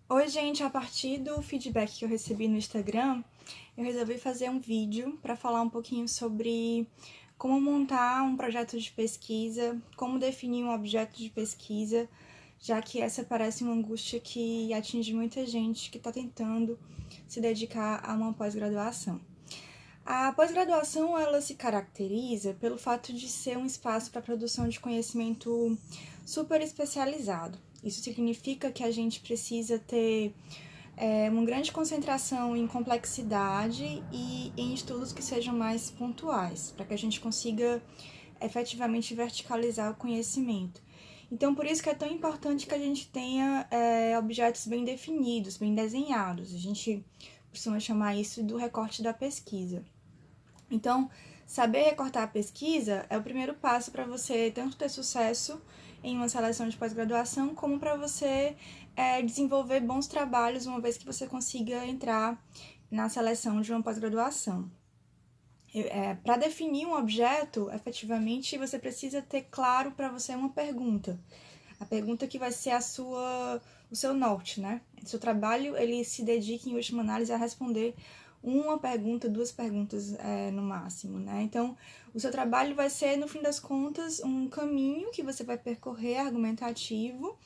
Oi, gente, a partir do feedback que eu recebi no Instagram, eu resolvi fazer um vídeo para falar um pouquinho sobre como montar um projeto de pesquisa, como definir um objeto de pesquisa, já que essa parece uma angústia que atinge muita gente que está tentando se dedicar a uma pós-graduação. A pós-graduação, ela se caracteriza pelo fato de ser um espaço para produção de conhecimento super especializado. Isso significa que a gente precisa ter uma grande concentração em complexidade e em estudos que sejam mais pontuais, para que a gente consiga efetivamente verticalizar o conhecimento. Então, por isso que é tão importante que a gente tenha objetos bem definidos, bem desenhados. A gente costuma chamar isso do recorte da pesquisa. Então, saber recortar a pesquisa é o primeiro passo para você tanto ter sucesso em uma seleção de pós-graduação, como para você desenvolver bons trabalhos uma vez que você consiga entrar na seleção de uma pós-graduação. Para definir um objeto, efetivamente, você precisa ter claro para você uma pergunta. A pergunta que vai ser o seu norte, né? O seu trabalho, ele se dedica, em última análise, a responder uma pergunta, duas perguntas no máximo, né? Então, o seu trabalho vai ser, no fim das contas, um caminho que você vai percorrer argumentativo,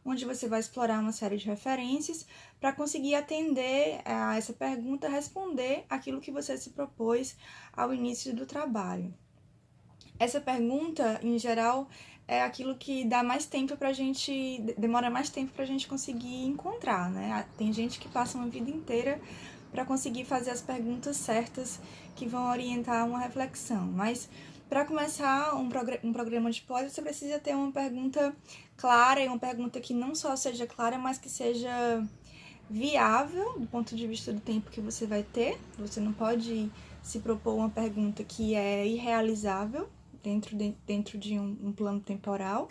onde você vai explorar uma série de referências para conseguir atender a essa pergunta, responder aquilo que você se propôs ao início do trabalho. Essa pergunta, em geral, é aquilo que dá mais tempo pra gente, demora mais tempo pra gente conseguir encontrar, né? Tem gente que passa uma vida inteira para conseguir fazer as perguntas certas que vão orientar uma reflexão. Mas para começar um programa de pós, você precisa ter uma pergunta clara e uma pergunta que não só seja clara, mas que seja viável do ponto de vista do tempo que você vai ter. Você não pode se propor uma pergunta que é irrealizável dentro de um plano temporal.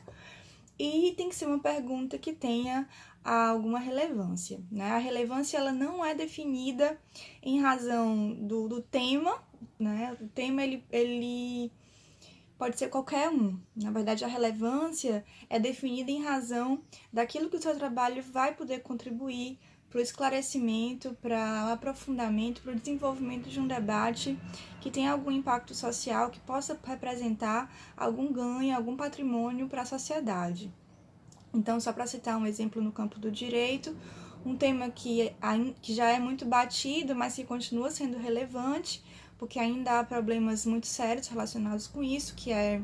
E tem que ser uma pergunta que tenha alguma relevância, né? A relevância, ela não é definida em razão do tema, né? O tema, ele pode ser qualquer um. Na verdade, a relevância é definida em razão daquilo que o seu trabalho vai poder contribuir para o esclarecimento, para o aprofundamento, para o desenvolvimento de um debate que tenha algum impacto social, que possa representar algum ganho, algum patrimônio para a sociedade. Então, só para citar um exemplo no campo do direito, um tema que já é muito batido, mas que continua sendo relevante, porque ainda há problemas muito sérios relacionados com isso, que é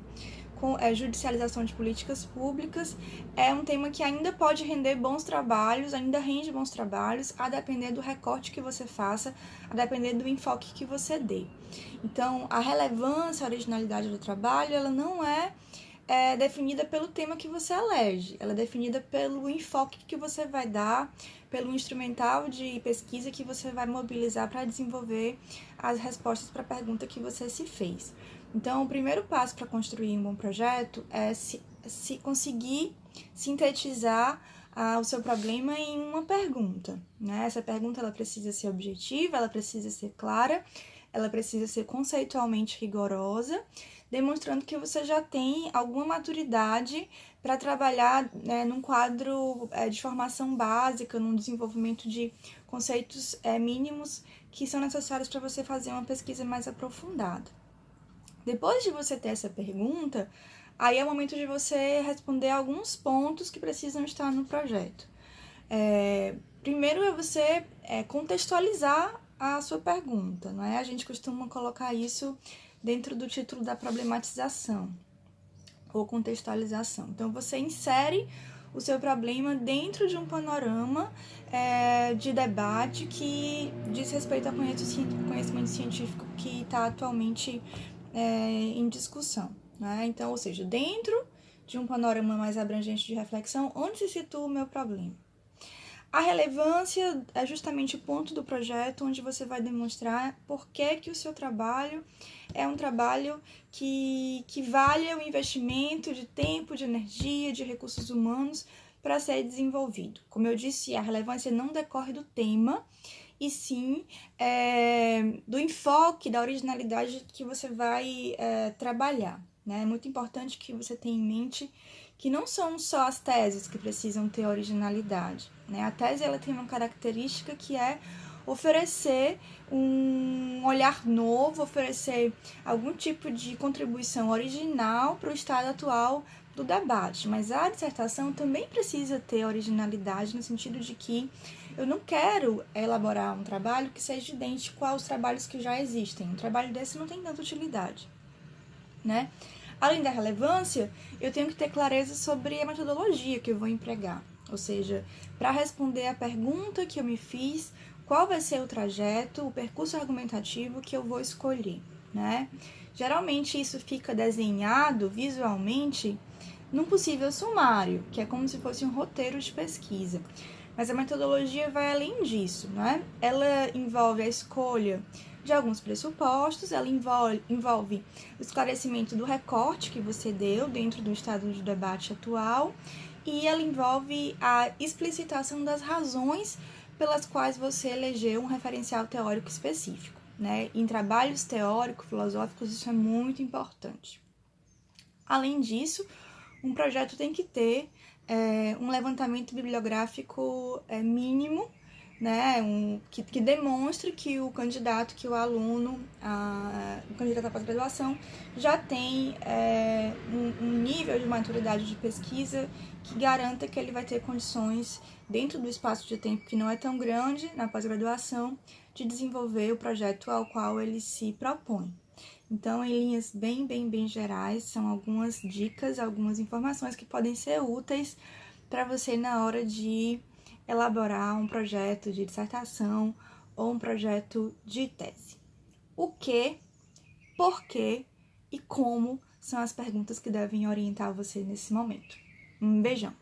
judicialização de políticas públicas, é um tema que ainda pode render bons trabalhos, ainda rende bons trabalhos, a depender do recorte que você faça, a depender do enfoque que você dê. Então, a relevância, a originalidade do trabalho, ela não é definida pelo tema que você elege, ela é definida pelo enfoque que você vai dar, pelo instrumental de pesquisa que você vai mobilizar para desenvolver as respostas para a pergunta que você se fez. Então, o primeiro passo para construir um bom projeto é se conseguir sintetizar o seu problema em uma pergunta, né? Essa pergunta, ela precisa ser objetiva, ela precisa ser clara, ela precisa ser conceitualmente rigorosa, demonstrando que você já tem alguma maturidade para trabalhar, né, num quadro de formação básica, num desenvolvimento de conceitos mínimos que são necessários para você fazer uma pesquisa mais aprofundada. Depois de você ter essa pergunta, aí é o momento de você responder alguns pontos que precisam estar no projeto. Primeiro é você contextualizar a sua pergunta, não é? A gente costuma colocar isso dentro do título da problematização ou contextualização. Então, você insere o seu problema dentro de um panorama de debate que diz respeito ao conhecimento científico que está atualmente em discussão, né? Então, ou seja, dentro de um panorama mais abrangente de reflexão, onde se situa o meu problema? A relevância é justamente o ponto do projeto onde você vai demonstrar por que o seu trabalho é um trabalho que vale o investimento de tempo, de energia, de recursos humanos para ser desenvolvido. Como eu disse, a relevância não decorre do tema, e sim do enfoque, da originalidade que você vai trabalhar, né? É muito importante que você tenha em mente que não são só as teses que precisam ter originalidade, né? A tese ela tem uma característica que é oferecer um olhar novo, oferecer algum tipo de contribuição original para o estado atual do debate, mas a dissertação também precisa ter originalidade no sentido de que eu não quero elaborar um trabalho que seja idêntico aos trabalhos que já existem. Um trabalho desse não tem tanta utilidade, né? Além da relevância, eu tenho que ter clareza sobre a metodologia que eu vou empregar. Ou seja, para responder a pergunta que eu me fiz, qual vai ser o trajeto, o percurso argumentativo que eu vou escolher, né? Geralmente isso fica desenhado visualmente num possível sumário, que é como se fosse um roteiro de pesquisa. Mas a metodologia vai além disso, né? Ela envolve a escolha de alguns pressupostos, ela envolve o esclarecimento do recorte que você deu dentro do estado de debate atual e ela envolve a explicitação das razões pelas quais você elegeu um referencial teórico específico, né? Em trabalhos teórico-filosóficos isso é muito importante. Além disso, um projeto tem que ter um levantamento bibliográfico mínimo, né, que demonstre que o candidato, que o aluno, o candidato à pós-graduação, já tem um nível de maturidade de pesquisa que garanta que ele vai ter condições, dentro do espaço de tempo que não é tão grande na pós-graduação, de desenvolver o projeto ao qual ele se propõe. Então, em linhas bem gerais, são algumas dicas, algumas informações que podem ser úteis para você na hora de elaborar um projeto de dissertação ou um projeto de tese. O que, por quê e como são as perguntas que devem orientar você nesse momento. Um beijão!